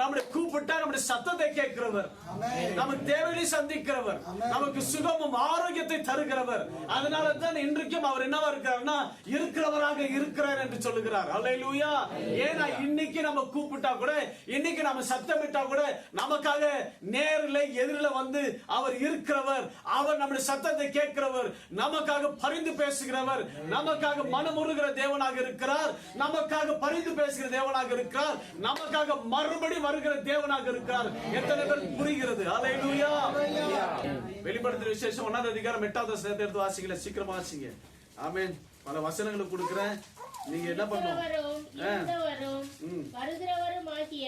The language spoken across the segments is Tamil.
நம்முடைய கூப்பிட்டா நம்முடைய சத்தத்தை கேட்கிறவர், நமக்கு தேவையை சந்திக்கிறவர், நமக்கு சுகமும் ஆரோக்கியத்தை தருகிறவர். அதனால தான் இன்றைக்கும் அவர் என்னவா இருக்கிறார்னா இருக்கிறவராக இருக்கிறார் என்று சொல்லுகிறார். அல்லேலூயா. ஏன்னா இன்னைக்கு நம்ம கூப்பிட்டா கூட, இன்னைக்கு நம்ம சத்தமிட்டா கூட நமக்காக நேரில் எதிரில் வந்து அவர் இருக்கிறவர். அவர் நம்முடைய சத்தத்தை கேட்கிறவர், நமக்காக பரிந்து பேசுகிறவர், நமக்காக மனமுருகிற தேவனாக இருக்கிறார், நமக்காக பரிந்து பேசுகிற தேவனாக இருக்கிறார், நமக்காக மறுபடி வருகிற தேவனாக இருக்கிறார். எத்தனை பேர் புரிகிறது? அல்லேலூயா. வெளிப்படுத்தின விசேஷம் 1ஆம் அதிகாரம் 8வது வசனத்தை எடுத்து வாசிக்கல, சீக்கிரமா வாசிங்க. ஆமென். பல வசனங்களை கொடுக்கிறேன், நீங்க என்ன பண்ணணும்? வருகிறவருமாகிய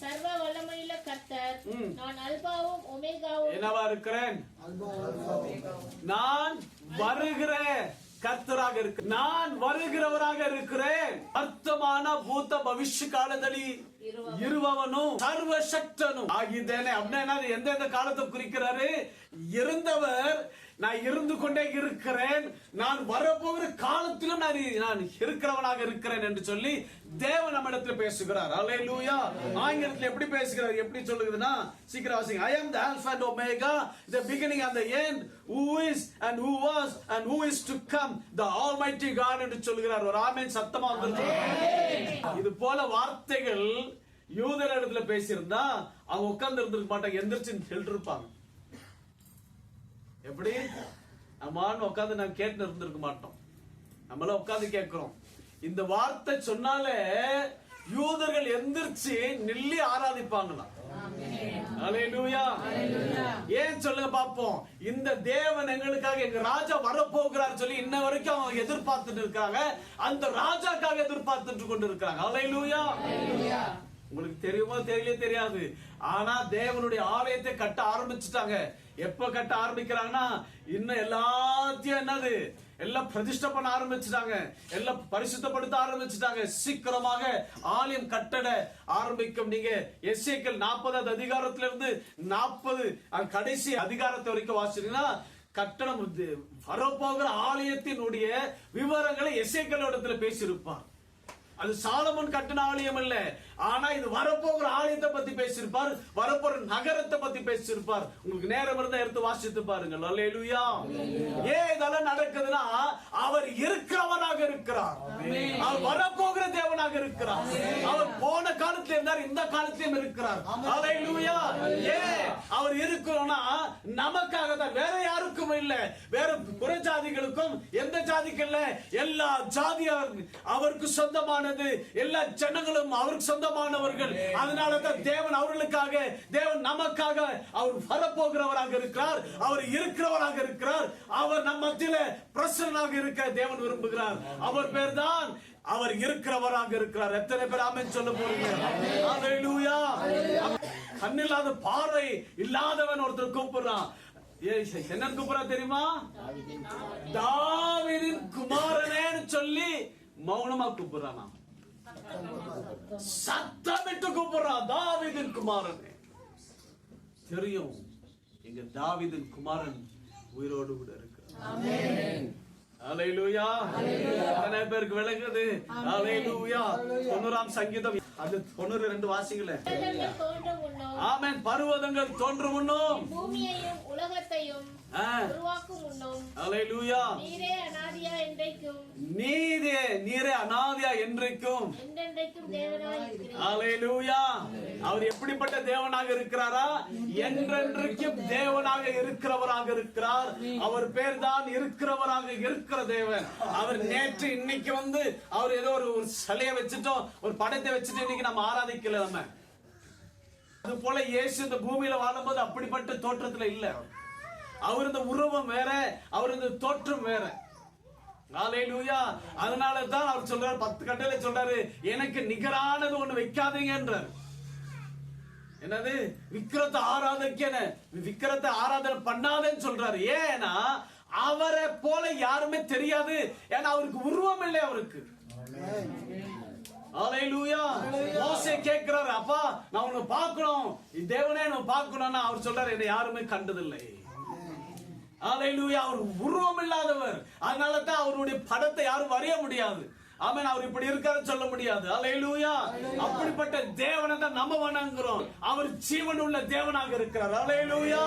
சர்வ வல்லமையுள்ள கர்த்தர், நான் அல்பாவும் ஒமேகாவும் என்னவா இருக்கிறேன்? நான் வருகிற கர்த்தராக இருக்கு, நான் வருகிறவராக இருக்கிறேன். வರ್ತಮಾನ ಭೂತ ಭವಿಷ್ಯ ಕಾಲದಲ್ಲಿ இருபவனும் சர்வசக்தனும் ஆகியதேனே. அப்படின்னா எந்தெந்த காலத்தை குறிக்கிறாரு? இருந்தவர், நான் இருந்து கொண்டே இருக்கிறேன், நான் வரப்போகிற காலத்திலும் நான் இருக்கிறவனாக இருக்கிறேன் என்று சொல்லி தேவன் நம்ம இடத்துல பேசுகிறார். அல்லேலூயா. ஆங்கிலத்தில் எப்படி பேசுகிறார், எப்படி சொல்லுகிறதுனா, சீக்கிரம் வாசிங்க. I am the Alpha and Omega, the beginning and the end, who is and who was and who is to come, the Almighty God என்று சொல்லுகிறார். ஒரு ஆமென் சத்தமா வந்துருச்சு. இது போல வார்த்தைகள் யூதர் இடத்துல பேசியிருந்தா அவங்க உட்கார்ந்து இருந்திருக்க மாட்டாங்க, எந்திரிச்சு சொல்லிட்டு இருப்பாங்க. எப்படி நம்மான்னு உட்காந்து நான் கேட்டு இருந்திருக்க மாட்டோம், நம்மள உட்காந்து கேட்கிறோம். இந்த வார்த்தை சொன்னாலே யூதர்கள் எந்திரிச்சு நில்லி ஆராதிப்பாங்களாம். அல்லேலூயா. ஏன் சொல்லுங்க பாப்போம். இந்த தேவன் எங்களுக்காக, எங்க ராஜா வரப்போகிறார் சொல்லி இன்ன வரைக்கும் அவங்க எதிர்பார்த்துட்டு இருக்காங்க, அந்த ராஜாக்காக எதிர்பார்த்துட்டு கொண்டு இருக்காங்க. அல்லேலூயா. உங்களுக்கு தெரியுமோ தெரியல தெரியாது, ஆனா தேவனுடைய ஆலயத்தை கட்ட ஆரம்பிச்சுட்டாங்க. எப்ப கட்ட ஆரம்பிக்கிறாங்கன்னா, இன்னும் எல்லாத்தையும் என்னது எல்லாம் பிரதிஷ்டை பண்ண ஆரம்பிச்சுட்டாங்க, எல்லாம் பரிசுத்தப்படுத்த ஆரம்பிச்சுட்டாங்க. சீக்கிரமாக ஆலயம் கட்டட ஆரம்பிக்கும். நீங்க எசேக்கியேல் 40வது அதிகாரத்திலிருந்து 40 கடைசி அதிகாரத்தை வரைக்கும் வாசிச்சீங்கன்னா, கட்டணம் வரப்போகிற ஆலயத்தினுடைய விவரங்களை எசேக்கியேல் இடத்துல பேசியிருப்பார். அது சாலமோன் கட்டின ஆலயம் இல்ல, ஆனா இது வரப்போகிற ஆலயத்தை பத்தி பேசியிருப்பார், வரப்போற நகரத்தை பத்தி பேசியிருப்பார். உங்களுக்கு நேரம் இருந்தா எடுத்து வாசித்து பாருங்க. அல்லேலூயா. ஏன் இதெல்லாம் நடக்குதுன்னா, அவர் இருக்கிறவனாக இருக்கிறார், அவர் வரப்போகிற தேவனாக இருக்கிறார், அவர் போன காலத்துல இருந்தார், இந்த காலத்திலும் இருக்கிறார். அல்லேலூயா. ஏன் அவர் இருக்கிறோம்னா நமக்காக தான், வேற யாருக்கும் இல்ல, வேற புற ஜாதிகளுக்கும் எந்த ஜாதிக்கும் இல்ல, எல்லா ஜாதியார் அவருக்கு சொந்தமான, எல்லா ஜனங்களும் அவருக்கு சொந்தமானவர்கள். அதனால தான் தேவன் அவர்களுக்காக, தேவன் நமக்காக அவர் வரப்போகிறவராக இருக்கிறார், அவர் இருக்கிறவராக இருக்கிறார், அவர் நம்ம மத்தியில பிரசன்னனாக இருக்க தேவன் விரும்புகிறார். அவர் பேர் தான் அவர் இருக்கிறவராக இருக்கிறார். எத்தனை பேர் ஆமென் சொல்ல போறீங்க? அல்லேலூயா. கண்ணில்லாத பார்வை இல்லாதவன் ஒருத்தர் கூப்பிடுறான். என்ன கூப்பிடுறா தெரியுமா? தாவீதின் குமாரனேன்னு சொல்லி மௌனமா கூப்பிடுறான், சத்தமிட்டு கூப்பிடுறான், தாவீதின் குமாரனே. தெரியும் எங்க தாவீதின் குமாரன் உயிரோடு கூட இருக்கிறார். ஆமென். அல்லேலூயா. எத்தனை பேருக்கு விளங்குது? அல்லேலூயா. 90ஆம் சங்கீதம் அது 92 வாசிங்களே. ஆமென். பர்வதங்கள் தோன்றும் முன்னும் பூமியையும் உலகத்தையும் உருவாக்கும் முன்னும், அல்லேலூயா, நீரே அநாதியா என்றைக்கும், நீரே அநாதியா என்றைக்கும் என்றென்றைக்கும் தேவனாய் இருக்கிறீர். அல்லேலூயா. அவர் எப்படிப்பட்ட தேவனாக இருக்கிறாரா? என்றென்றைக்கும் தேவனாக இருக்கிறவராக இருக்கிறார். அவர் பேர் தான் இருக்கிறவராக இருக்கிற தேவன். அவர் நேற்று இன்னைக்கு வந்து அவர் ஏதோ ஒரு சிலையை வச்சுட்டோம், ஒரு படத்தை வச்சுட்டு இன்னைக்கு நம்ம ஆராதிக்கல. நம்ம அது போல இயேசு இந்த பூமியில வாழும்போது அப்படிப்பட்ட தோற்றத்துல இல்ல. அவர் இந்த உருவம் வேற, அவர் இந்த தோற்றம் வேற. அல்லேலூயா. அதனால தான் அவர் சொல்றாரு, 10 கட்டளை சொல்றாரு, எனக்கு நிகரானது ஒண்ணு வைக்காதீங்கன்றார். என்னது? விக்கிரத்தை ஆராதனை பண்ணாதேன்னு சொல்றாரு. ஏன்னா அவரை போல யாருமே தெரியாது, ஏன்னா அவருக்கு உருவம் இல்லை. அவருக்கு அல்லேலூயா. மோசே கேட்கிறாரு, அப்பா நான் உன்னை பார்க்கணும், தேவனே நான் பார்க்கணும்னா அவர் சொல்றாரு, என்னை யாருமே கண்டதில்லை. அல்லேலூயா. அவர் உருவம் இல்லாதவர், அதனால தான் அவருடைய படத்தை யாரும் வரைய முடியாது. ஆமென். அவர் இப்படி இருக்காருன்னு சொல்ல முடியாது. அல்லேலூயா. அப்படிப்பட்ட தேவனை தான் நம்ம வணங்குறோம். அவர் ஜீவனுள்ள தேவனாக இருக்கிறார். அல்லேலூயா.